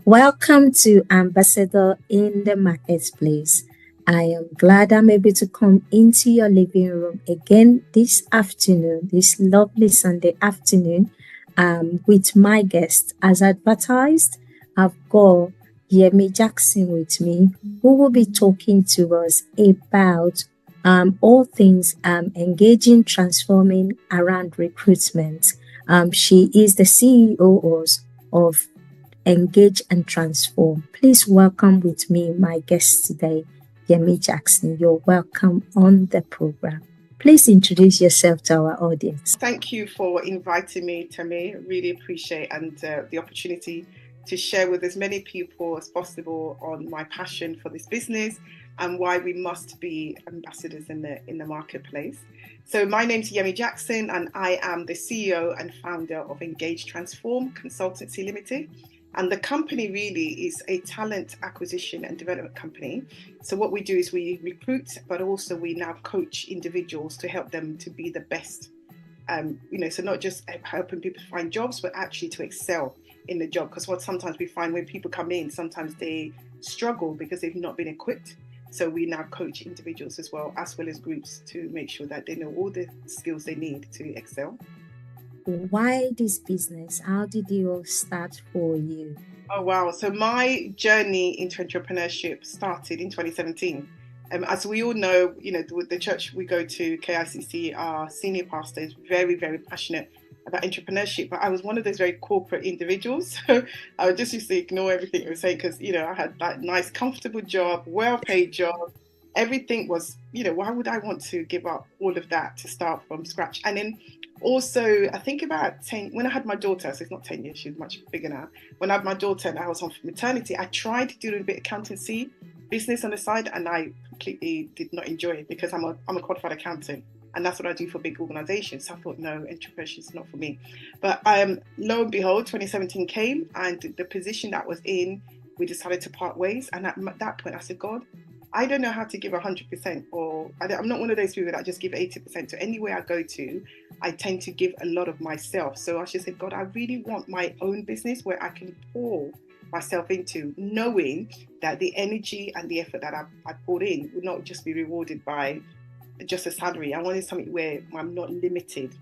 Welcome to Ambassador in the Marketplace. I am glad I'm able to come into your living room again this afternoon, this lovely Sunday afternoon, with my guest. As advertised, I've got Yemi Jackson with me, who will be talking to us about all things engaging, transforming around recruitment. She is the CEO of Engage and Transform. Please welcome with me my guest today, Yemi Jackson. You're welcome on the program. Please introduce yourself to our audience. Thank you for inviting me, Temi. Really appreciate and the opportunity to share with as many people as possible on my passion for this business and why we must be ambassadors in the marketplace. So my name's Yemi Jackson and I am the CEO and founder of Engage Transform Consultancy Limited. And the company really is a talent acquisition and development company. So what we do is we recruit, but also we now coach individuals to help them to be the best. So not just helping people find jobs, but actually to excel in the job. Because what sometimes we find when people come in, sometimes they struggle because they've not been equipped. So we now coach individuals as well as groups to make sure that they know all the skills they need to excel. Why this business? How did it all start for you? Oh, wow. So my journey into entrepreneurship started in 2017. As we all know, the church we go to, KICC, our senior pastor is very, very passionate about entrepreneurship. But I was one of those very corporate individuals. So I just used to ignore everything he was saying because, I had that nice, comfortable job, well-paid job. Everything was, why would I want to give up all of that to start from scratch? And then also, I think about 10, when I had my daughter, so it's not 10 years, she's much bigger now. When I had my daughter and I was on maternity, I tried to do a little bit of accountancy business on the side, and I completely did not enjoy it because I'm a qualified accountant. And that's what I do for big organizations. So I thought, no, entrepreneurship is not for me. But lo and behold, 2017 came and the position that was in, we decided to part ways. And at that point, I said, God, I don't know how to give 100%, or I'm not one of those people that just give 80%. So anywhere I go to, I tend to give a lot of myself. So I just said, God, I really want my own business where I can pour myself into, knowing that the energy and the effort that I poured in would not just be rewarded by just a salary. I wanted something where I'm not limited,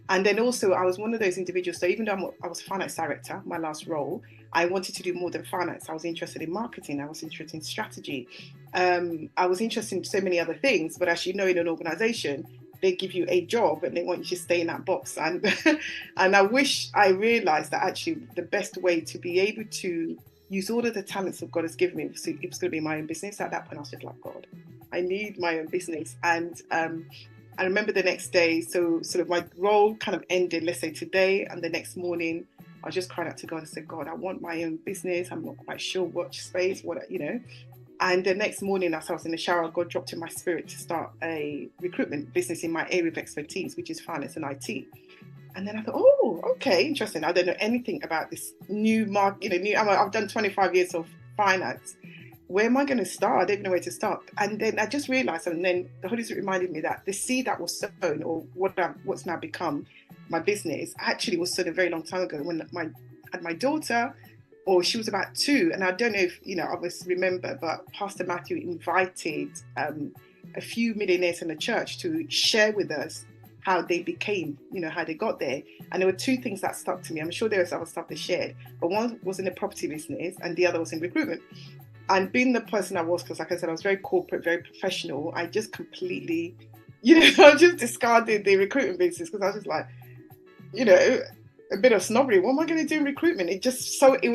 And then also I was one of those individuals. So even though I was finance director, my last role, I wanted to do more than finance. I was interested in marketing. I was interested in strategy. I was interested in so many other things. But as you know, in an organization, they give you a job and they want you to stay in that box. And and I wish I realized that actually the best way to be able to use all of the talents that God has given me, it was going to be my own business. At that point, I was just like, God, I need my own business. And I remember the next day, so sort of my role kind of ended, let's say today, and the next morning, I was just crying out to God and said, God, I want my own business. I'm not quite sure what space, And the next morning, as I was in the shower, God dropped in my spirit to start a recruitment business in my area of expertise, which is finance and IT. And then I thought, oh, okay, interesting. I don't know anything about this new market, I've done 25 years of finance. Where am I going to start? I don't know where to start. And then I just realized, and then the Holy Spirit reminded me that the seed that was sown, or what's now become my business, actually was sown a very long time ago when I had my daughter, or she was about 2. And I don't know if, others remember, but Pastor Matthew invited a few millionaires in the church to share with us how they became, how they got there. And there were 2 things that stuck to me. I'm sure there was other stuff they shared, but one was in the property business and the other was in recruitment. And being the person I was, because like I said, I was very corporate, very professional, I just completely, I just discarded the recruitment business because I was just like, a bit of snobbery. What am I going to do in recruitment? It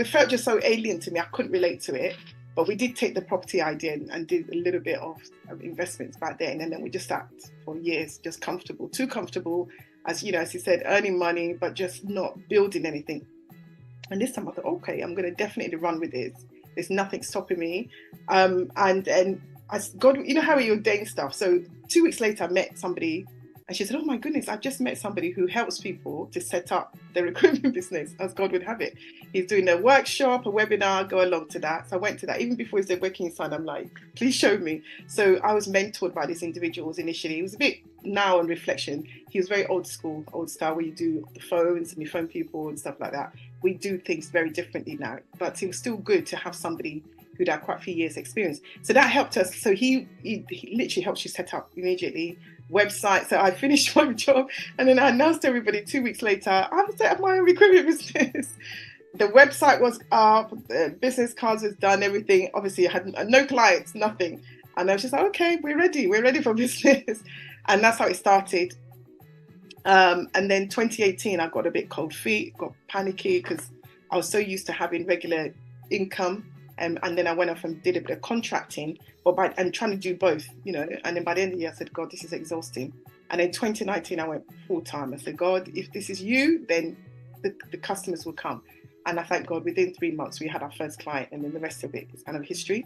felt just so alien to me. I couldn't relate to it. But we did take the property idea and did a little bit of investments back then. And then we just sat for years, just comfortable, too comfortable, as you said, earning money, but just not building anything. And this time I thought, okay, I'm going to definitely run with this. There's nothing stopping me. And as God, how he ordained stuff. So 2 weeks later, I met somebody, And she said, oh my goodness, I've just met somebody who helps people to set up their recruitment business, as God would have it. He's doing a workshop, a webinar, go along to that. So I went to that. Even before he said working son, I'm like, please show me. So I was mentored by these individuals initially. It was a bit, now on reflection, he was very old school, old style, where you do the phones and you phone people and stuff like that. We do things very differently now, but it was still good to have somebody who'd had quite a few years experience. So that helped us. So he literally helped you set up immediately website. So I finished my job and then I announced to everybody 2 weeks later, I've set up my own recruitment business. The website was up, the business cards was done, everything. Obviously I had no clients, nothing. And I was just like, okay, we're ready for business. And that's how it started. And then 2018, I got a bit cold feet, got panicky because I was so used to having regular income. And then I went off and did a bit of contracting, and trying to do both, you know. And then by the end of the year, I said, God, this is exhausting. And in 2019, I went full time. I said, God, if this is you, then the customers will come. And I thank God, within 3 months, we had our first client, and then the rest of it is kind of history.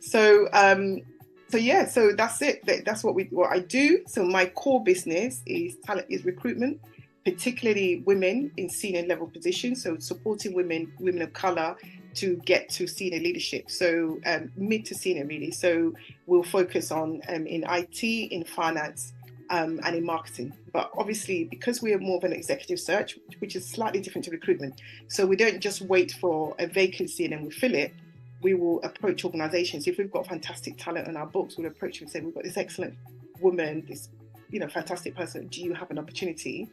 So that's it. That's what I do. So my core business is recruitment, particularly women in senior level positions. So supporting women of color to get to senior leadership. So mid to senior, really. So we'll focus on in IT, in finance, and in marketing. But obviously, because we are more of an executive search, which is slightly different to recruitment, so we don't just wait for a vacancy and then we fill it. We will approach organizations. If we've got fantastic talent on our books, we'll approach them and say, we've got this excellent woman, this fantastic person. Do you have an opportunity?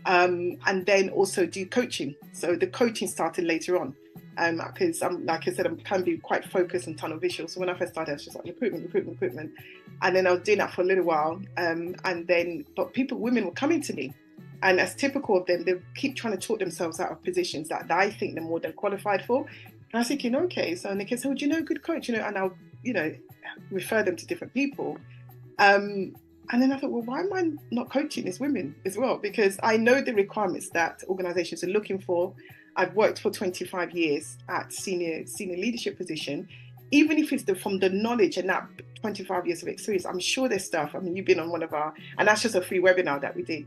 And then also do coaching. So the coaching started later on. Because like I said, I can be quite focused on tunnel vision. So when I first started, I was just like recruitment. And then I was doing that for a little while. But women were coming to me. And as typical of them, they keep trying to talk themselves out of positions that I think they're more than qualified for. And I was thinking, okay, so and they can say, do you know a good coach? And I'll, refer them to different people. And then I thought, well, why am I not coaching these women as well? Because I know the requirements that organizations are looking for. I've worked for 25 years at senior leadership position. Even if it's from the knowledge and that 25 years of experience, I'm sure there's stuff. I mean, you've been on one of our, and that's just a free webinar that we did,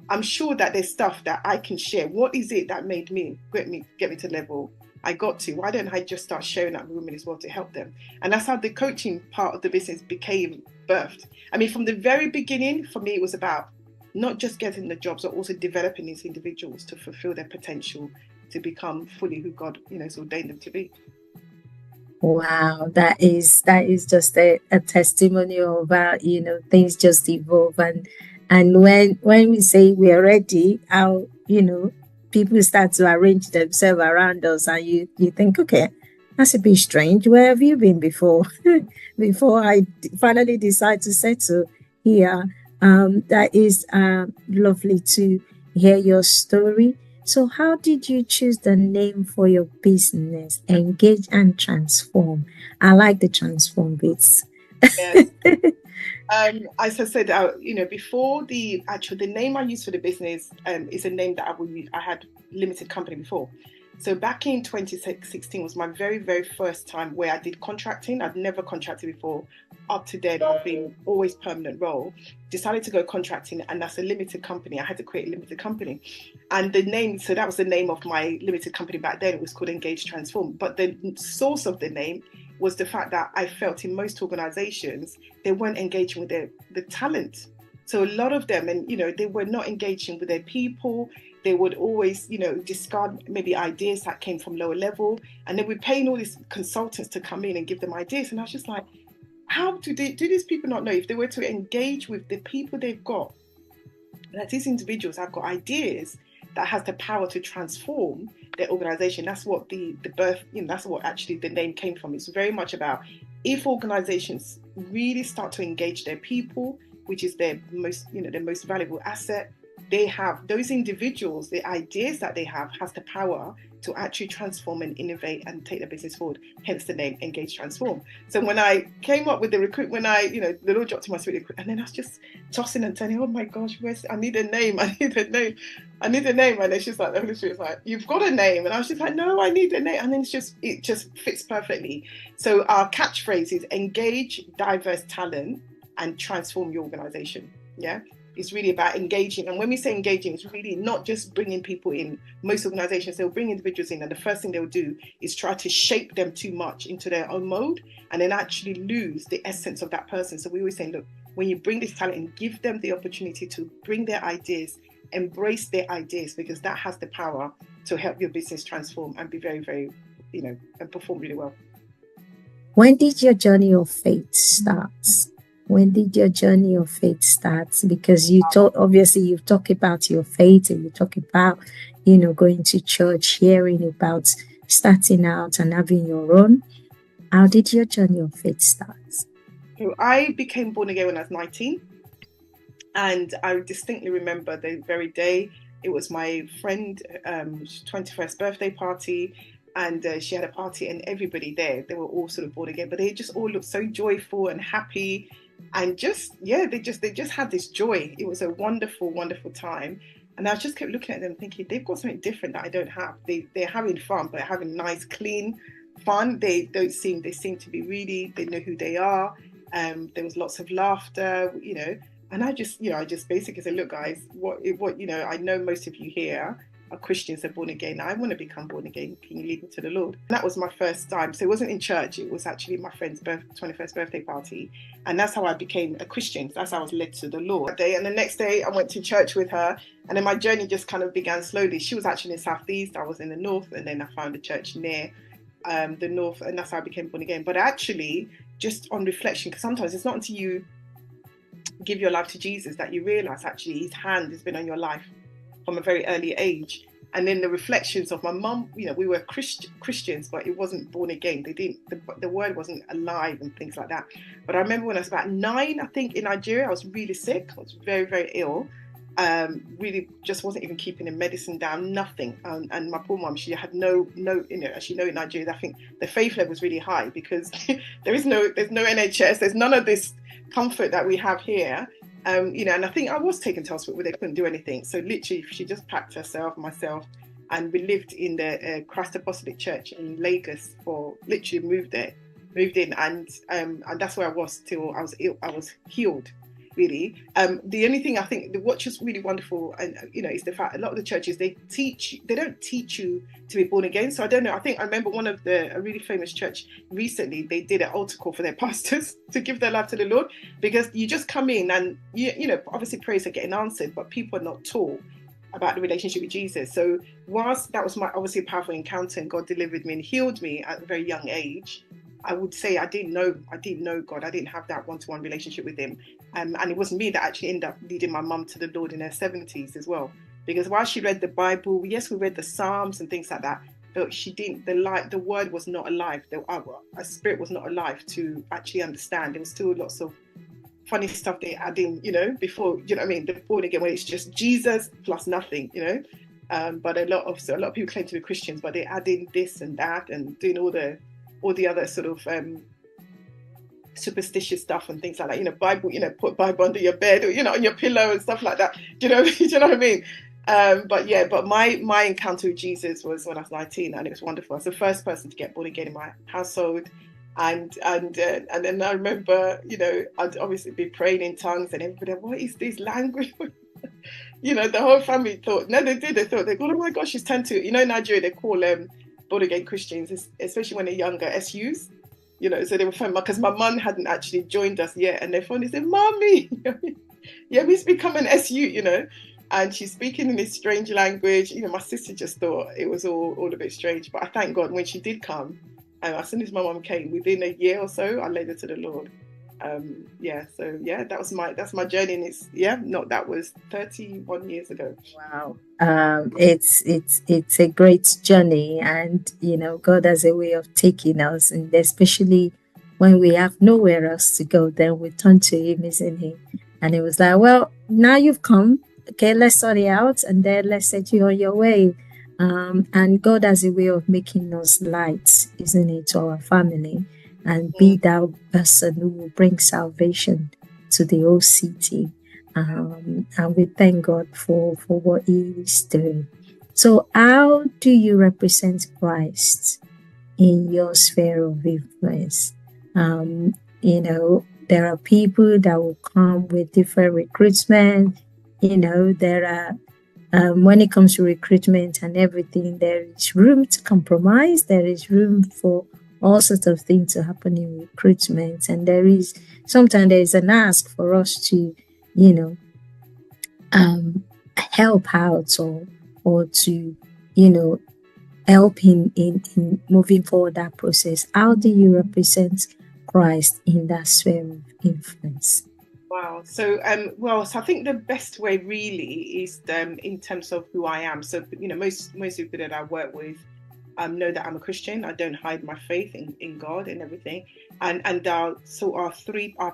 I'm sure that there's stuff that I can share. What is it that made me get me to the level I got to? Why don't I just start sharing that with women as well to help them? And that's how the coaching part of the business became birthed. I mean, from the very beginning, for me, it was about not just getting the jobs, but also developing these individuals to fulfill their potential to become fully who God, has ordained them to be. Wow, that is just a testimony of how things just evolve, and when we say we're ready, how people start to arrange themselves around us, and you think, okay, that's a bit strange. Where have you been before? Before I finally decide to settle here. That is lovely to hear your story. So how did you choose the name for your business? Engage and transform. I like the transform bits. Yes. As I said, before the name I used for the business is a name that I had limited company before. So back in 2016 was my very, very first time where I did contracting. I'd never contracted before. Up to then, I've been always permanent role. Decided to go contracting, and that's a limited company. I had to create a limited company. And the name, so that was the name of my limited company back then. It was called Engage Transform. But the source of the name was the fact that I felt in most organizations, they weren't engaging with the talent. So a lot of them, and they were not engaging with their people. They would always, discard maybe ideas that came from lower level. And then we're paying all these consultants to come in and give them ideas. And I was just like, how do these people not know if they were to engage with the people they've got, that these individuals have got ideas that has the power to transform their organization? That's what the birth, that's what actually the name came from. It's very much about if organizations really start to engage their people, which is their most, their most valuable asset, they have those individuals, the ideas that they have has the power to actually transform and innovate and take the business forward. Hence the name Engage Transform. So when I came up with the recruitment, the Lord dropped in my spirit, and then I was just tossing and turning, oh my gosh, I need a name. And then she's like, the Holy Spirit's like, you've got a name. And I was just like, no, I need a name. And then it just fits perfectly. So our catchphrase is engage diverse talent and transform your organization. Yeah. It's really about engaging. And when we say engaging, it's really not just bringing people in. Most organizations, they'll bring individuals in, and the first thing they'll do is try to shape them too much into their own mode, and then actually lose the essence of that person. So we always say, look, when you bring this talent and give them the opportunity to bring their ideas, embrace their ideas, because that has the power to help your business transform and be very, very, and perform really well. When did your journey of faith start? When did your journey of faith start? Because obviously you've talked about your faith, and you talk about, going to church, hearing about starting out and having your own. How did your journey of faith start? So I became born again when I was 19. And I distinctly remember the very day. It was my friend's 21st birthday party. And she had a party, and everybody there, they were all sort of born again, but they just all looked so joyful and happy, and they just had this joy. It was a wonderful, wonderful time. And I just kept looking at them thinking, they've got something different that I don't have. They're having fun, but having nice, clean fun. They seem to be really, they know who they are. There was lots of laughter, and I just basically said, look guys, what, I know most of you here are Christians, are born again. I want to become born again. Can you lead me to the Lord? And that was my first time. So it wasn't in church. It was actually my friend's 21st birthday party. And that's how I became a Christian. That's how I was led to the Lord that day. And the next day I went to church with her. And then my journey just kind of began slowly. She was actually in the southeast. I was in the north. And then I found a church near the north. And that's how I became born again. But actually, just on reflection, because sometimes it's not until you give your life to Jesus that you realize actually his hand has been on your life from a very early age. And then the reflections of my mum, we were Christians, but it wasn't born again. The word wasn't alive and things like that. But I remember when I was about 9, I think, in Nigeria, I was really sick. I was very, very ill. Really just wasn't even keeping the medicine down, nothing. And my poor mum, she had no, as you know, in Nigeria, I think the faith level was really high, because there's no NHS, there's none of this comfort that we have here. And I think I was taken to hospital where they couldn't do anything. So literally, she just packed herself, myself, and we lived in the Christ Apostolic Church in Lagos moved in, and that's where I was till I was ill. I was healed, really. The only thing I think what's just really wonderful, and is the fact a lot of the churches they don't teach you to be born again. So I don't know. I remember one of a really famous church recently. They did an altar call for their pastors to give their life to the Lord, because you just come in and obviously prayers are getting answered, but people are not taught about the relationship with Jesus. So whilst that was my obviously a powerful encounter, and God delivered me and healed me at a very young age, I would say I didn't know God. I didn't have that one-to-one relationship with him. And it was me that actually ended up leading my mum to the Lord in her 70s as well. Because while she read the Bible, yes, we read the Psalms and things like that, but she didn't, the word was not alive. Her spirit was not alive to actually understand. There was still lots of funny stuff they add in, before, the born again, when it's just Jesus plus nothing, But a lot of people claim to be Christians, but they add in this and that and doing all the other sort of superstitious stuff and things like that. Bible, put Bible under your bed or on your pillow and stuff like that. Do you know what I mean? But my encounter with Jesus was when I was 19, and it was wonderful. I was the first person to get born again in my household, and then I remember, I'd obviously be praying in tongues, and everybody, what is this language? The whole family thought, no, they did. They thought, oh my gosh, she's turned to, in Nigeria, they call born again Christians, especially when they're younger, SUs. So they were fun because my mum hadn't actually joined us yet, and they finally said, "Mommy, Yemi's become an SU," and she's speaking in this strange language. My sister just thought it was all a bit strange, but I thank God when she did come, and as soon as my mum came, within a year or so, I led her to the Lord. That's my journey, and that was 31 years ago. Wow. It's a great journey, and God has a way of taking us, and especially when we have nowhere else to go, then we turn to him, isn't he? And it was like, well, now you've come, okay, let's sort it out, and then let's set you on your way. And God has a way of making us light, isn't it, to our family, and be that person who will bring salvation to the whole city. And we thank God for what he is doing. So how do you represent Christ in your sphere of influence? There are people that will come with different recruitment, there are, when it comes to recruitment and everything, there is room to compromise. There is room for all sorts of things to happen in recruitment. And sometimes there is an ask for us to, help out or to, help in moving forward that process. How do you represent Christ in that sphere of influence? Wow. So, so I think the best way really is in terms of who I am. So, most people that I work with know that I'm a Christian. I don't hide my faith in God and everything. And our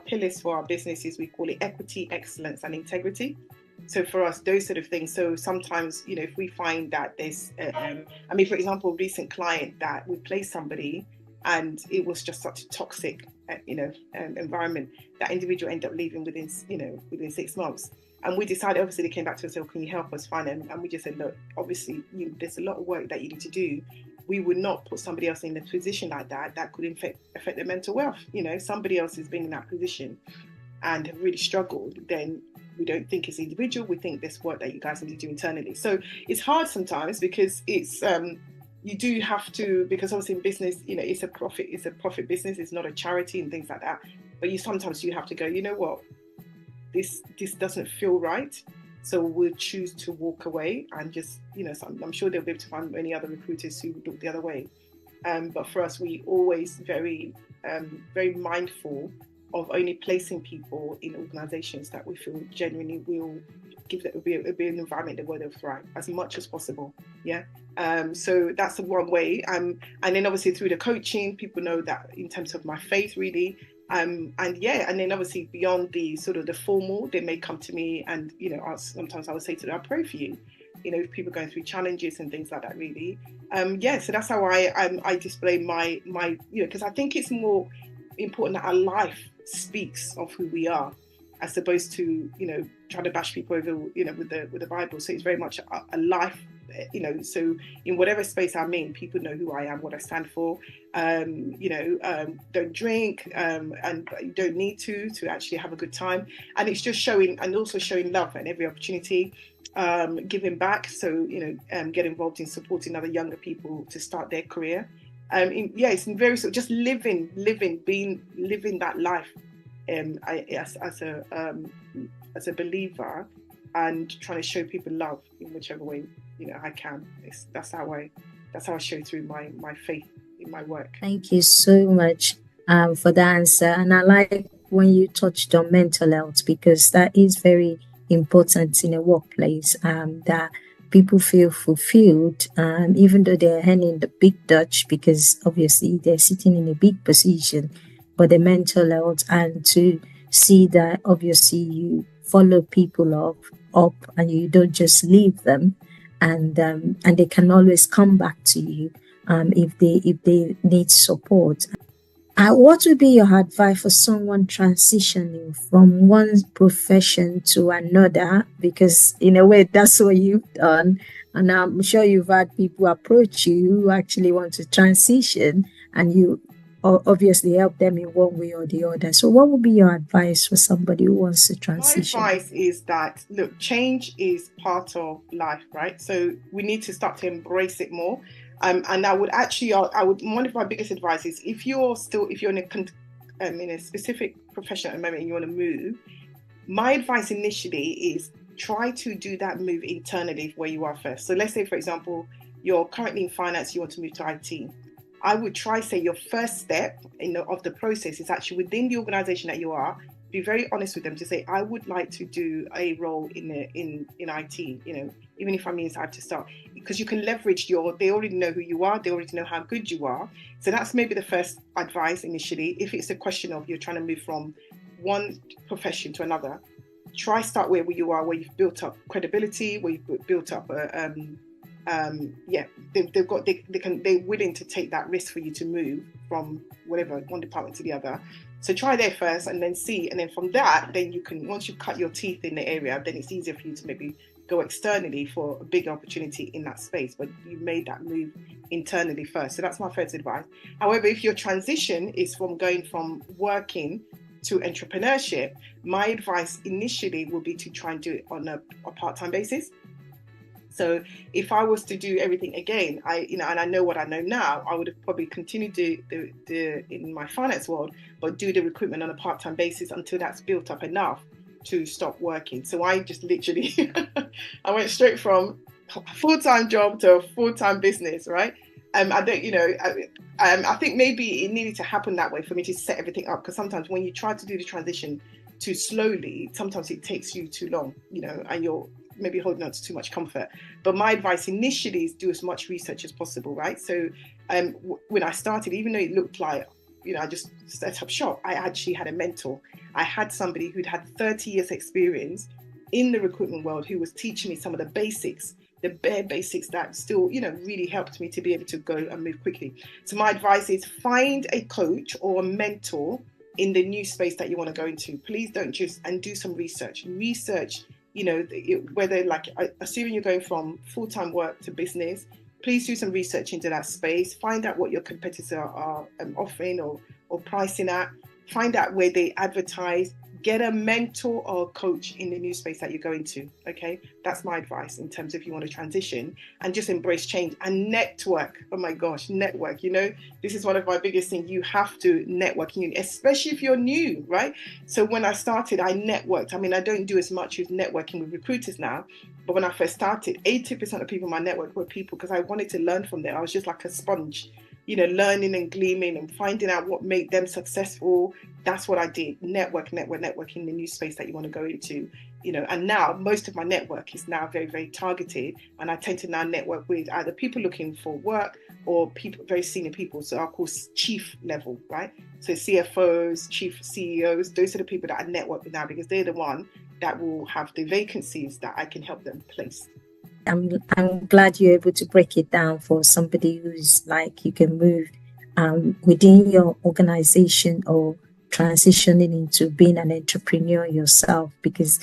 pillars for our businesses, we call it equity, excellence, and integrity. So for us, those sort of things. So sometimes, if we find that there's, for example, a recent client that we placed somebody and it was just such a toxic, environment, that individual ended up leaving within 6 months. And we decided, obviously, they came back to us and said, can you help us find them? And we just said, look, obviously, there's a lot of work that you need to do. We would not put somebody else in a position like that could affect their mental wealth. Somebody else has been in that position and have really struggled, then we don't think it's individual. We think there's work that you guys need to do internally. So it's hard sometimes because it's you do have to, because obviously in business, it's a profit business. It's not a charity and things like that. But sometimes you have to go, you know what, this doesn't feel right. So we'll choose to walk away and just, so I'm sure they'll be able to find many other recruiters who look the other way. But for us, we always very mindful of only placing people in organizations that we feel genuinely will give that will be an environment where they'll thrive as much as possible. Yeah. So that's the one way. And then obviously through the coaching, people know that in terms of my faith, really. And then obviously beyond the sort of the formal, they may come to me and, sometimes I would say to them, I pray for you, if people are going through challenges and things like that, really. So that's how I display my, because I think it's more important that our life speaks of who we are, as opposed to trying to bash people over with the Bible. So it's very much a life, so in whatever space I'm in, people know who I am, what I stand for. Don't drink, and you don't need to actually have a good time. And it's just showing love at every opportunity, giving back. So get involved in supporting other younger people to start their career. It's very so just living that life as a believer, and trying to show people love in whichever way I can. That's how I show through my faith in my work. Thank you so much for the answer. And I like when you touched on mental health, because that is very important in a workplace, that people feel fulfilled, even though they're earning the big Dutch, because obviously they're sitting in a big position, but the mental health, and to see that obviously you follow people up and you don't just leave them, and they can always come back to you if they need support. What would be your advice for someone transitioning from one profession to another? Because in a way, that's what you've done. And I'm sure you've had people approach you who actually want to transition, and you obviously help them in one way or the other. So what would be your advice for somebody who wants to transition? My advice is that, look, change is part of life, right? So we need to start to embrace it more. And one of my biggest advice is if you're in a specific profession at the moment and you want to move, my advice initially is try to do that move internally where you are first. So let's say, for example, you're currently in finance, you want to move to IT. I would try say your first step of the process is actually within the organization that you are. Be very honest with them to say, I would like to do a role in IT, even if I mean I have to start, because you can leverage they already know who you are, they already know how good you are. So that's maybe the first advice initially. If it's a question of you're trying to move from one profession to another, try start where you are, where you've built up credibility, where you've built up they're willing to take that risk for you to move from whatever one department to the other. So try there first and then see, and then from that, then you can, once you cut your teeth in the area, then it's easier for you to maybe go externally for a bigger opportunity in that space. But you made that move internally first. So that's my first advice. However, if your transition is from going from working to entrepreneurship, my advice initially will be to try and do it on a part-time basis. So if I was to do everything again, and I know what I know now, I would have probably continued the in my finance world, but do the recruitment on a part-time basis until that's built up enough to stop working. So I just literally, I went straight from a full-time job to a full-time business, right? I don't, I think maybe it needed to happen that way for me to set everything up, because sometimes when you try to do the transition too slowly, sometimes it takes you too long, and you're maybe holding on to too much comfort. But my advice initially is do as much research as possible, right? So when I started, even though it looked like, I just set up shop, I actually had a mentor. I had somebody who'd had 30 years experience in the recruitment world who was teaching me some of the basics, the bare basics that still, really helped me to be able to go and move quickly. So my advice is find a coach or a mentor in the new space that you want to go into. Please don't just, and do some research, whether, like, assuming you're going from full-time work to business, please do some research into that space. Find out what your competitors are offering or pricing at. Find out where they advertise. Get a mentor or a coach in the new space that you're going to. Okay, that's my advice in terms of if you want to transition, and just embrace change and network. Oh my gosh, network. This is one of my biggest things. You have to network, especially if you're new, right? So when I started, I networked. I mean, I don't do as much with networking with recruiters now, but when I first started, 80% of people in my network were people, because I wanted to learn from them. I was just like a sponge, learning and gleaming and finding out what made them successful. That's what I did. Network in the new space that you want to go into, and now most of my network is now very, very targeted. And I tend to now network with either people looking for work or people, very senior people. So I'll call chief level, right? So CFOs, chief CEOs, those are the people that I network with now, because they're the one that will have the vacancies that I can help them place. I'm glad you're able to break it down for somebody who's like, you can move within your organization or transitioning into being an entrepreneur yourself, because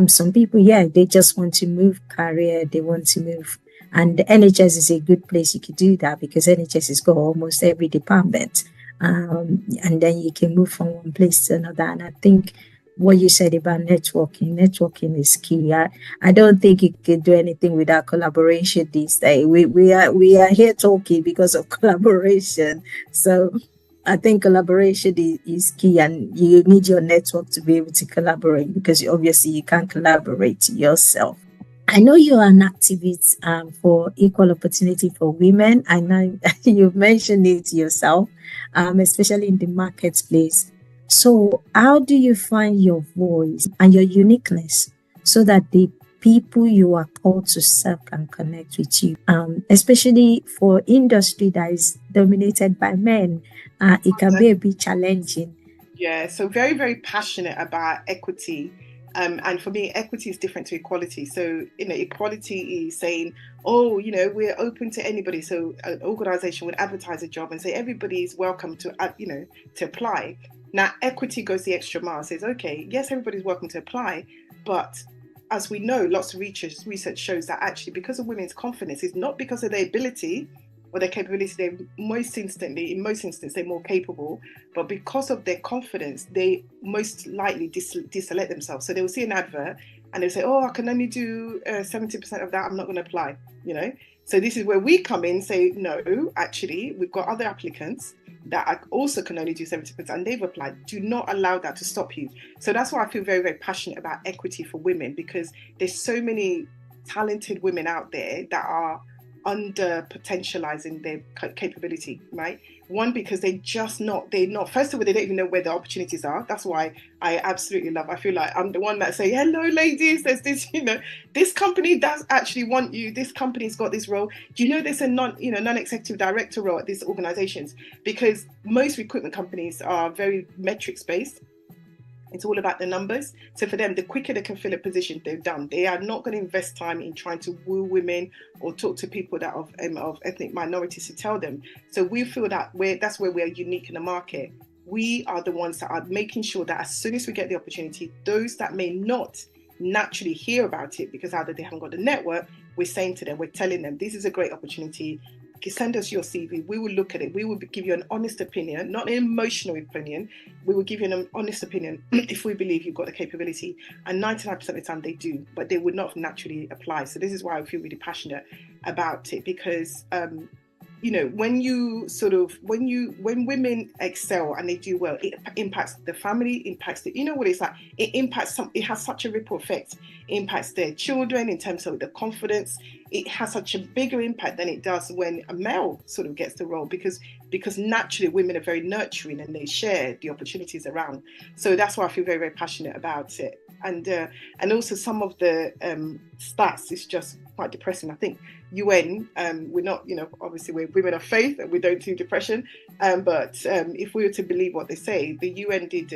some people, they just want to move career, they want to move, and the NHS is a good place you could do that, because NHS has got almost every department, and then you can move from one place to another. And I think what you said about networking is key. I don't think you can do anything without collaboration these days. We are here talking because of collaboration. So I think collaboration is key, and you need your network to be able to collaborate, because obviously you can't collaborate yourself. I know you are an activist for equal opportunity for women. I know you've mentioned it yourself, especially in the marketplace. So how do you find your voice and your uniqueness so that the people you are called to serve can connect with you, especially for industry that is dominated by men? It can be a bit challenging. Yeah, so very, very passionate about equity. And for me, equity is different to equality. So, equality is saying, we're open to anybody. So an organization would advertise a job and say, everybody is welcome to apply. Now, equity goes the extra mile, says, okay, yes, everybody's welcome to apply, but as we know, lots of research shows that actually, because of women's confidence, it's not because of their ability or their capability, in most instances, they're more capable, but because of their confidence, they most likely deselect themselves. So they will see an advert and they'll say, I can only do 70% of that, I'm not going to apply, So this is where we come in, say, no, actually, we've got other applicants that also can only do 70% and they've applied. Do not allow that to stop you. So that's why I feel very, very passionate about equity for women, because there's so many talented women out there that are under potentializing their capability, right? One, because they're not, first of all, they don't even know where the opportunities are. That's why I absolutely I feel like I'm the one that say, hello ladies, there's this, this company does actually want you, this company's got this role. Do you know there's a non-executive director role at these organizations? Because most recruitment companies are very metrics based. It's all about the numbers. So for them, the quicker they can fill a position, they're done. They are not going to invest time in trying to woo women or talk to people that of ethnic minorities to tell them. So we feel that that's where we're unique in the market. We are the ones that are making sure that as soon as we get the opportunity, those that may not naturally hear about it because either they haven't got the network, we're saying to them, we're telling them, this is a great opportunity. send us your CV. We will look at it. We will give you an honest opinion, not an emotional opinion. We will give you an honest opinion if we believe you've got the capability. And 99% of the time they do, but they would not naturally apply. So this is why I feel really passionate about it, because you know, when women excel and they do well, it impacts the family, impacts you know what it's like, it impacts it has such a ripple effect. It impacts their children in terms of the confidence. It has such a bigger impact than it does when a male sort of gets the role, because naturally women are very nurturing and they share the opportunities around. So that's why I feel very, very passionate about it. And also some of the stats is just quite depressing. I think UN, we're not, you know, obviously we're women of faith and we don't do depression, but if we were to believe what they say, the UN did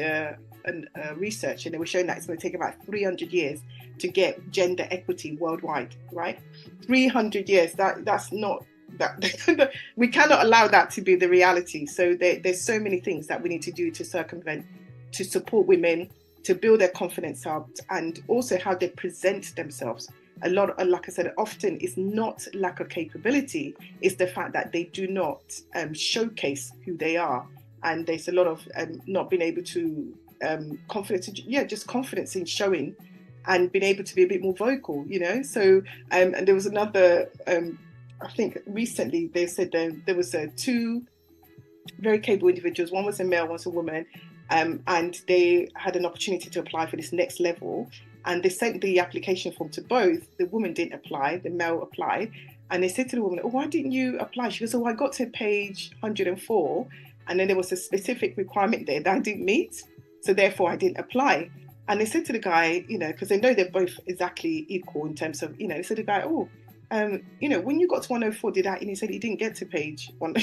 research and they were showing that it's going to take about 300 years to get gender equity worldwide, right? 300 years, that's not, that we cannot allow that to be the reality. So there's so many things that we need to do to circumvent, to support women, to build their confidence up, and also how they present themselves. A lot, like I said, often it's not lack of capability, it's the fact that they do not showcase who they are. And there's a lot of not being able to just confidence in showing and being able to be a bit more vocal, you know. So and there was another, I think recently they said there was two very capable individuals. One was a male, one was a woman. And they had an opportunity to apply for this next level, and they sent the application form to both. The woman didn't apply, the male applied, and they said to the woman, "Oh, why didn't you apply?" She goes, "Oh, I got to page 104, and then there was a specific requirement there that I didn't meet, so therefore I didn't apply." And they said to the guy, you know, because they know they're both exactly equal in terms of, you know, they said to the guy, "Oh, you know, when you got to 104, did that?" And he said he didn't get to page 1.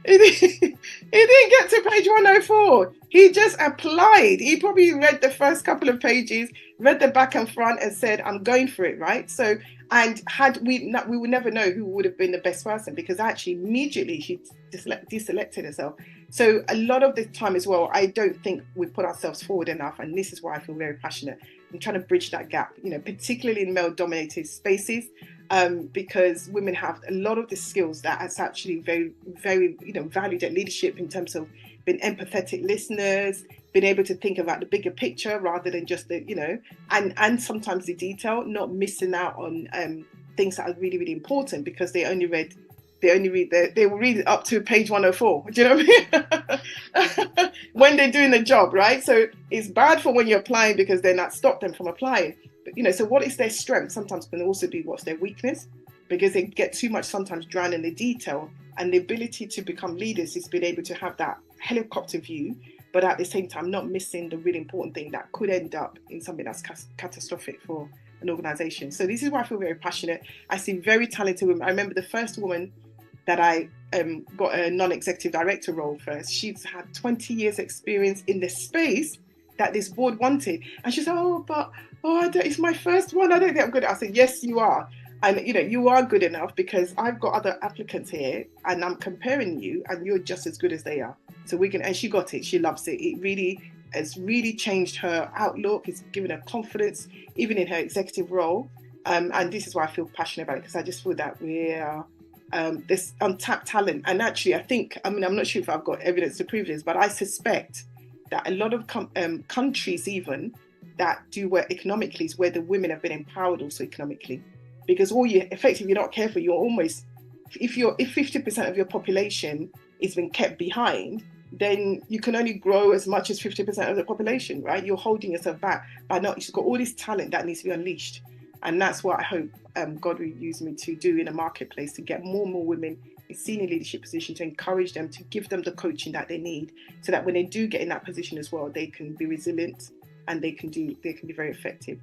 He didn't get to page 104. He just applied. He probably read the first couple of pages, read the back and front, and said, "I'm going for it," right? So, and had we would never know who would have been the best person, because actually immediately she deselected herself. So a lot of the time as well, I don't think we put ourselves forward enough, and this is why I feel very passionate. I'm trying to bridge that gap, you know, particularly in male-dominated spaces. Because women have a lot of the skills that is actually very, very, you know, valued at leadership, in terms of being empathetic listeners, being able to think about the bigger picture rather than just the, you know, and sometimes the detail, not missing out on things that are really, really important, because they will read it up to page 104. Do you know what I mean? When they're doing the job, right? So it's bad for when you're applying, because then that stopped them from applying. But, you know, so what is their strength sometimes can also be what's their weakness, because they get too much sometimes drowned in the detail. And the ability to become leaders is being able to have that helicopter view, but at the same time not missing the really important thing that could end up in something that's catastrophic for an organization. So this is why I feel very passionate. I see very talented women. I remember the first woman that I got a non-executive director role first. She's had 20 years experience in the space that this board wanted. And she said, it's my first one. I don't think I'm good. I said, yes, you are. And, you know, you are good enough, because I've got other applicants here and I'm comparing you, and you're just as good as they are. So we can, and she got it. She loves it. It really has really changed her outlook. It's given her confidence, even in her executive role. And this is why I feel passionate about it, because I just feel that we're this untapped talent. And actually, I'm not sure if I've got evidence to prove this, but I suspect that a lot of countries even that do well economically is where the women have been empowered also economically. Because effectively, you're not careful, you're almost, if 50% of your population is being kept behind, then you can only grow as much as 50% of the population, right? You're holding yourself back by not, you've got all this talent that needs to be unleashed. And that's what I hope God will use me to do in a marketplace, to get more and more women in senior leadership positions, to encourage them, to give them the coaching that they need, so that when they do get in that position as well, they can be resilient and they can be very effective.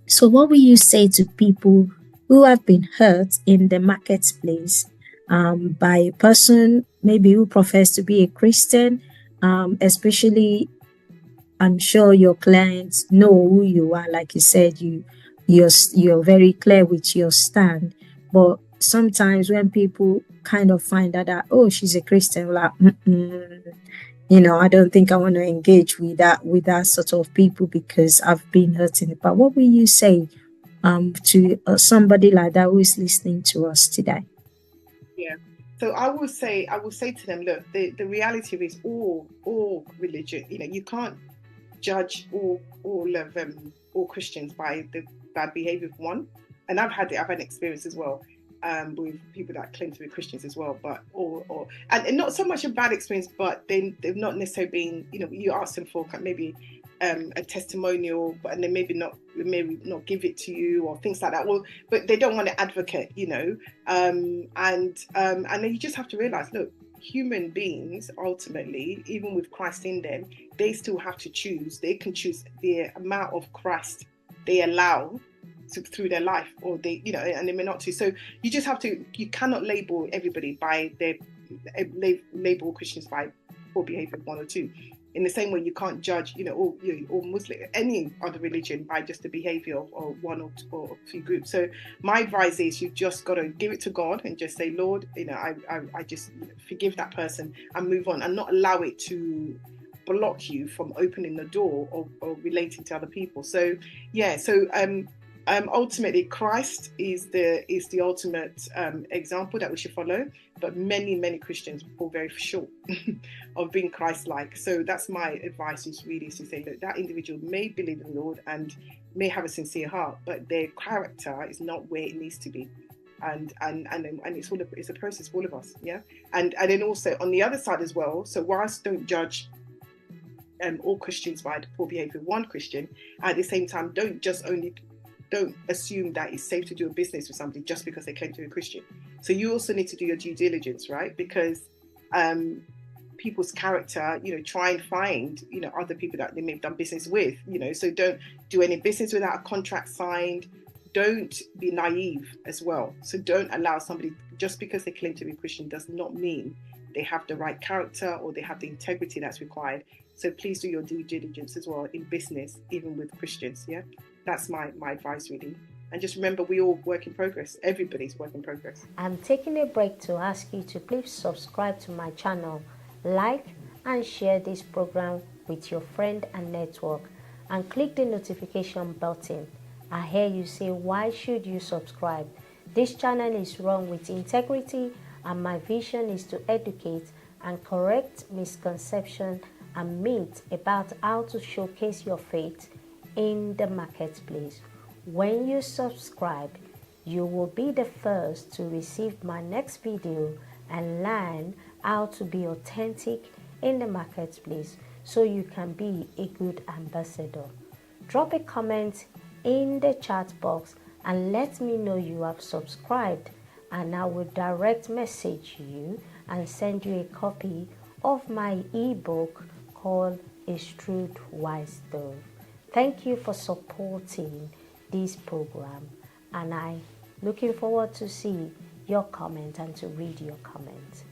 So what will you say to people who have been hurt in the marketplace by a person maybe who professes to be a Christian, especially, I'm sure your clients know who you are. Like you said, you're very clear with your stand. But sometimes when people kind of find out that, oh, she's a Christian, like, you know, I don't think I want to engage with that sort of people, because I've been hurt in the past. What will you say to somebody like that who is listening to us today? Yeah. So I will say to them, look, the reality is all religion. You know, you can't judge all Christians by the bad behavior of one. And I've had experience as well, with people that claim to be Christians as well, but and not so much a bad experience, but they've not necessarily been, you know, you ask them for maybe a testimonial, but and they maybe not give it to you or things like that. Well, but they don't want to advocate, you know, and then you just have to realize, look, human beings ultimately, even with Christ in them, they still have to choose. They can choose the amount of Christ they allow through their life, or they, you know, and they may not to. So you just have to. You cannot label everybody by their label Christians by poor behavior of one or two. In the same way, you can't judge, you know, all Muslim, any other religion by just the behavior of one or a few groups. So my advice is you just got to give it to God and just say, Lord, you know, I just forgive that person and move on, and not allow it to block you from opening the door or relating to other people. So yeah, so ultimately, Christ is the ultimate example that we should follow. But many Christians fall very short of being Christ-like. So that's my advice: is to say that that individual may believe in the Lord and may have a sincere heart, but their character is not where it needs to be. And it's a process for all of us, yeah. And then also on the other side as well. So whilst don't judge all Christians by the poor behavior of one Christian, at the same time, don't assume that it's safe to do a business with somebody just because they claim to be a Christian. So you also need to do your due diligence, right? Because people's character, you know, try and find, you know, other people that they may have done business with, you know, so don't do any business without a contract signed. Don't be naive as well. So don't allow somebody, just because they claim to be Christian does not mean they have the right character or they have the integrity that's required. So please do your due diligence as well in business, even with Christians, yeah? That's my advice, really. And just remember, we all work in progress. Everybody's work in progress. I'm taking a break to ask you to please subscribe to my channel, like and share this program with your friend and network, and click the notification button. I hear you say, why should you subscribe? This channel is run with integrity, and my vision is to educate and correct misconception and myths about how to showcase your faith in the marketplace. When you subscribe, you will be the first to receive my next video and learn how to be authentic in the marketplace so you can be a good ambassador. Drop a comment in the chat box and let me know you have subscribed, and I will direct message you and send you a copy of my ebook called A Shrewd Wise Dove. Thank you for supporting this program, and I'm looking forward to see your comment and to read your comment.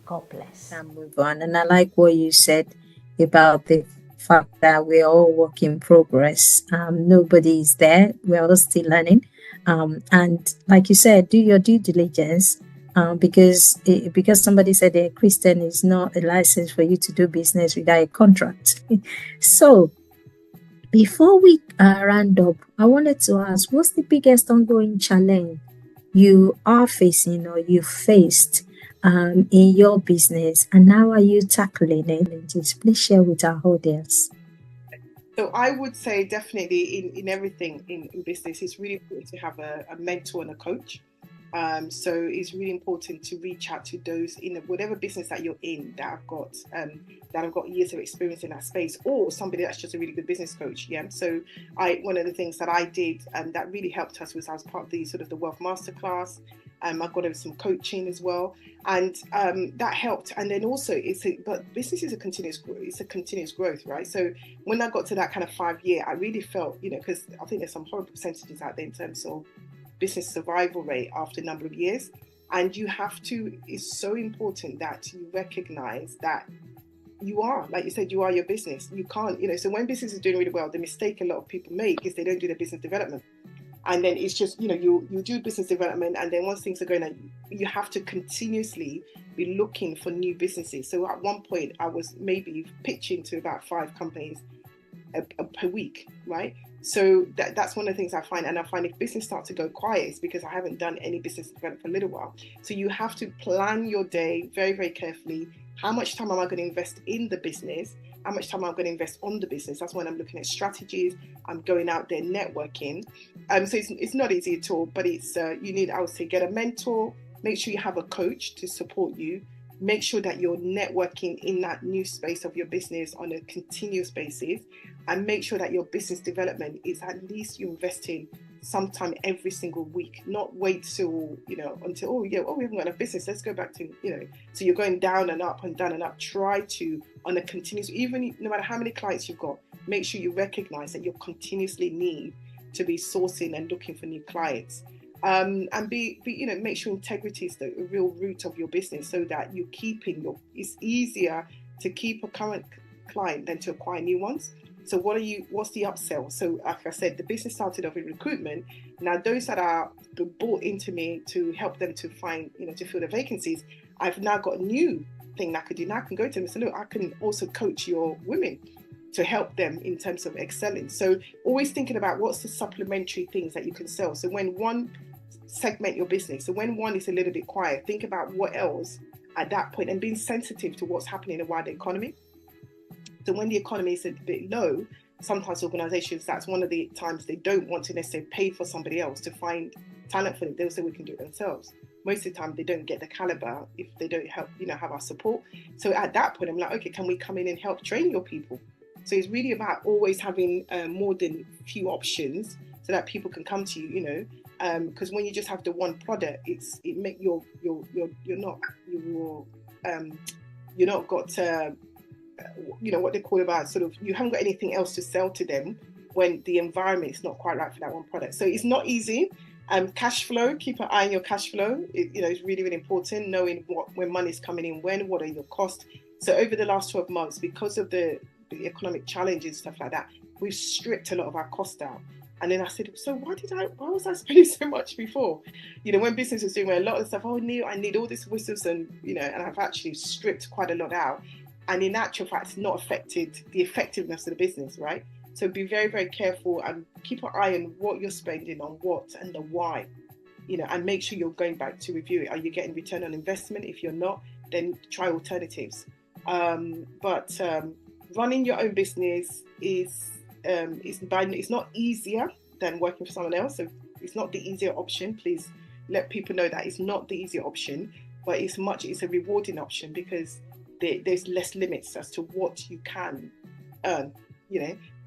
God bless. And move on. And I like what you said about the fact that we're all work in progress. Nobody is there. We're all still learning. And like you said, do your due diligence. Because somebody said a Christian is not a license for you to do business without a contract. So before we round up, I wanted to ask, what's the biggest ongoing challenge you are facing or you faced in your business, and how are you tackling it? Please share with our audience. So I would say definitely in everything in business, it's really important to have a mentor and a coach. So it's really important to reach out to those in whatever business that you're in that have got years of experience in that space, or somebody that's just a really good business coach. Yeah. So one of the things that I did that really helped us was I was part of the sort of the Wealth Masterclass. I got over some coaching as well, and that helped. And then also but business is a continuous growth, right? So when I got to that kind of 5 year, I really felt, you know, because I think there's some horrible percentages out there in terms of business survival rate after a number of years. And it's so important that you recognize that you are, like you said, you are your business. You can't, you know, so when business is doing really well, the mistake a lot of people make is they don't do their business development. And then it's just, you know, you do business development, and then once things are going on, you have to continuously be looking for new businesses. So at one point I was maybe pitching to about 5 companies per week, right? So that's one of the things I find. And I find if business starts to go quiet, it's because I haven't done any business development for a little while. So you have to plan your day very, very carefully. How much time am I going to invest in the business? How much time am I going to invest on the business? That's when I'm looking at strategies. I'm going out there networking. So it's not easy at all, but it's you need, I would say, get a mentor. Make sure you have a coach to support you. Make sure that you're networking in that new space of your business on a continuous basis, and make sure that your business development is at least you investing sometime every single week. Not wait till, until, we haven't got enough business, let's go back to, so you're going down and up and down and up. Try to, on a continuous, even no matter how many clients you've got, make sure you recognize that you continuously need to be sourcing and looking for new clients. And make sure integrity is the real root of your business, so that you're keeping it's easier to keep a current client than to acquire new ones. So what's the upsell? So like I said, the business started off in recruitment. Now those that are bought into me to help them to find, to fill the vacancies, I've now got a new thing that I could do. Now I can go to them and say, look, I can also coach your women to help them in terms of excelling. So always thinking about what's the supplementary things that you can sell. So when one segment your business, so when one is a little bit quiet, think about what else at that point, and being sensitive to what's happening in the wider economy. So when the economy is a bit low, sometimes organizations, that's one of the times they don't want to necessarily pay for somebody else to find talent for them. They'll say we can do it themselves. Most of the time they don't get the caliber if they don't help, have our support. So at that point, I'm like, okay, can we come in and help train your people? So it's really about always having more than few options, so that people can come to you, because when you just have the one product, you're not got what they call about sort of, you haven't got anything else to sell to them when the environment is not quite right for that one product. So it's not easy. Cash flow, keep an eye on your cash flow. It's really, really important, knowing when money's coming in, what are your costs. So over the last 12 months, because of the economic challenges, stuff like that, we've stripped a lot of our costs down. And then I said, so why was I spending so much before? When business was doing well, a lot of stuff, I need all this whistles and I've actually stripped quite a lot out. And in actual fact, it's not affected the effectiveness of the business, right? So be very, very careful and keep an eye on what you're spending on what and the why, and make sure you're going back to review it. Are you getting return on investment? If you're not, then try alternatives. But running your own business is it's not easier than working for someone else. So it's not the easier option. Please let people know that it's not the easier option, but it's a rewarding option, because there's less limits as to what you can earn,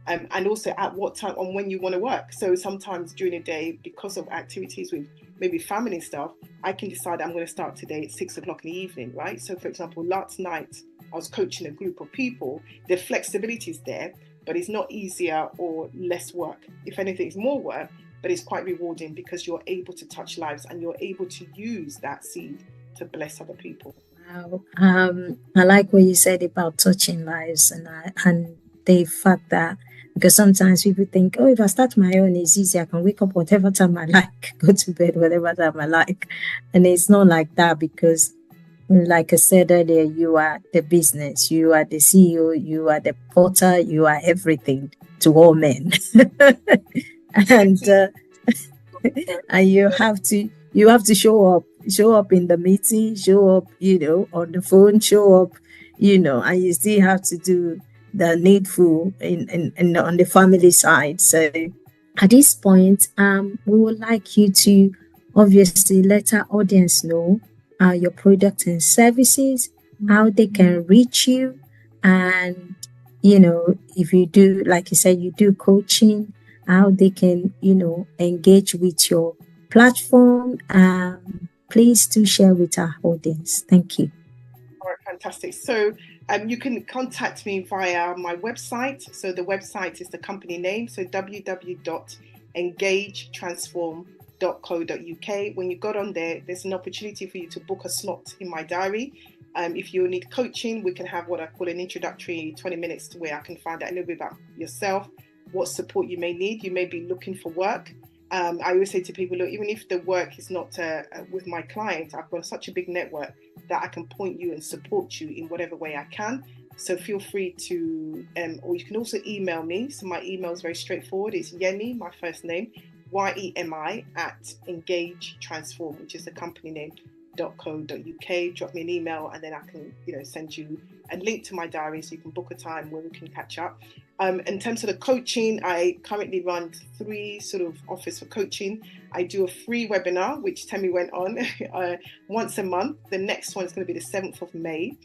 and also at what time and when you want to work. So sometimes during the day, because of activities with maybe family and stuff, I can decide I'm going to start today at 6 o'clock in the evening, right? So for example, last night I was coaching a group of people. The flexibility is there, but it's not easier or less work. If anything, it's more work, but it's quite rewarding, because you're able to touch lives and you're able to use that seed to bless other people. Wow. I like what you said about touching lives, and the fact that, because sometimes people think, oh, if I start my own, it's easy. I can wake up whatever time I like, go to bed whatever time I like. And it's not like that, because like I said earlier, you are the business, you are the CEO, you are the porter, you are everything to all men. and and you have to show up in the meeting, show up, on the phone, show up, and you still have to do the needful in on the family side. So at this point, we would like you to obviously let our audience know your products and services, how they can reach you, and if you do, like you said, you do coaching, how they can engage with your platform. Please do share with our audience. Thank you. All right, fantastic. So you can contact me via my website. So the website is the company name, so www.engagetransform.co.uk. When you got on there, there's an opportunity for you to book a slot in my diary. If you need coaching, we can have what I call an introductory 20 minutes to where I can find out a little bit about yourself, what support you may need. You may be looking for work. I always say to people, look, even if the work is not with my client, I've got such a big network that I can point you and support you in whatever way I can. So feel free to, or you can also email me. So my email is very straightforward. It's Yemi, my first name, YEMI at Engage Transform, which is the company name, .co.uk. Drop me an email and then I can, send you a link to my diary so you can book a time where we can catch up. In terms of the coaching, I currently run 3 sort of offers for coaching. I do a free webinar, which Temi went on once a month. The next one is going to be the 7th of May.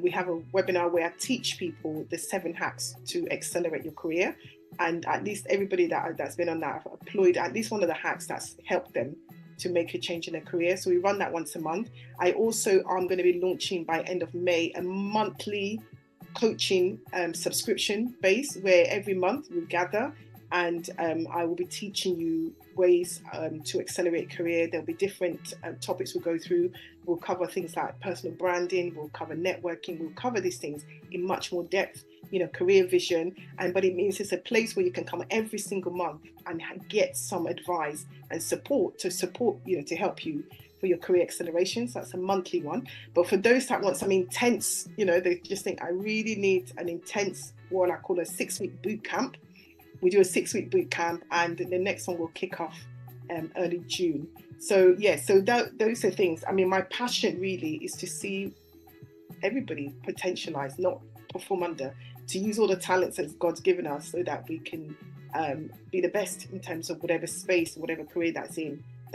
We have a webinar where I teach people the 7 hacks to accelerate your career. And at least everybody that's been on that, I've employed at least one of the hacks that's helped them to make a change in their career. So we run that once a month. I also am going to be launching by end of May a monthly coaching subscription base where every month we gather and I will be teaching you ways to accelerate career. There'll be different topics we'll go through. We'll cover things like personal branding, we'll cover networking, we'll cover these things in much more depth, career vision. But it means it's a place where you can come every single month and get some advice and support to help you for your career acceleration. So that's a monthly one. But for those that want some intense, they just think I really need an intense, what I call a 6-week boot camp. We do a 6-week boot camp and the next one will kick off early June. So those are things. I mean, my passion really is to see everybody potentialize, not perform under, to use all the talents that God's given us so that we can be the best in terms of whatever space, whatever career that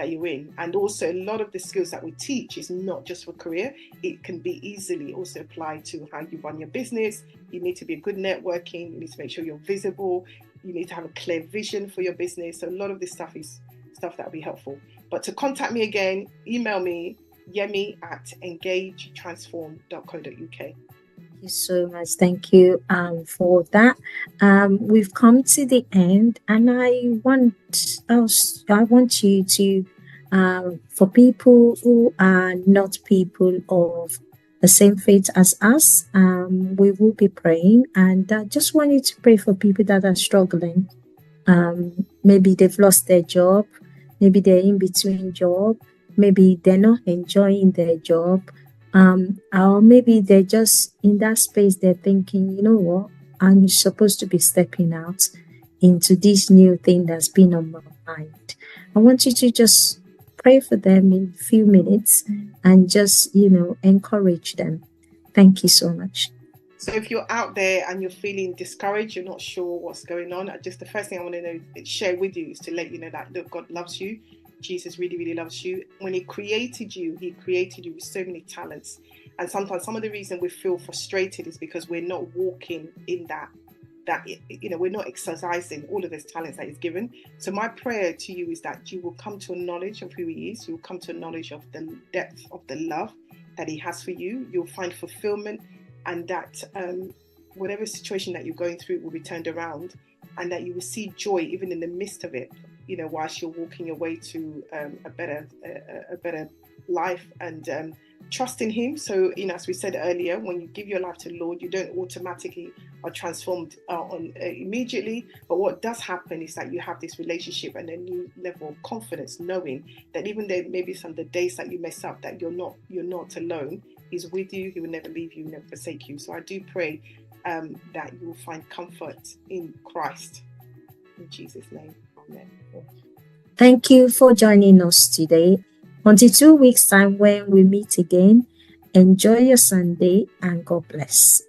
you're in. And also a lot of the skills that we teach is not just for career. It can be easily also applied to how you run your business. You need to be good networking. You need to make sure you're visible. You need to have a clear vision for your business. So a lot of this stuff is stuff that will be helpful. But to contact me again, email me, Yemi at engagetransform.co.uk. Thank you so much. Thank you for that. We've come to the end, and I want you to, for people who are not people of the same faith as us, we will be praying, and just want you to pray for people that are struggling. Maybe they've lost their job, maybe they're in between job, maybe they're not enjoying their job. Or maybe they're just in that space, they're thinking, you know what, I'm supposed to be stepping out into this new thing that's been on my mind. I want you to just pray for them in a few minutes and just, encourage them. Thank you so much. So if you're out there and you're feeling discouraged, you're not sure what's going on, just the first thing I want to share with you is to let you know that, look, God loves you. Jesus really, really loves you. When he created you with so many talents. And sometimes some of the reason we feel frustrated is because we're not walking in that we're not exercising all of those talents that he's given. So my prayer to you is that you will come to a knowledge of who he is. You'll come to a knowledge of the depth of the love that he has for you. You'll find fulfillment, and that whatever situation that you're going through will be turned around, and that you will see joy even in the midst of it, whilst you're walking your way to a better life, and trust in him. So, as we said earlier, when you give your life to the Lord, you don't automatically are transformed immediately. But what does happen is that you have this relationship and a new level of confidence, knowing that even though maybe some of the days that you mess up, that you're not alone. He's with you. He will never leave you, never forsake you. So I do pray that you will find comfort in Christ. In Jesus' name, amen. Thank you for joining us today. Until 2 weeks' time when we meet again, enjoy your Sunday and God bless.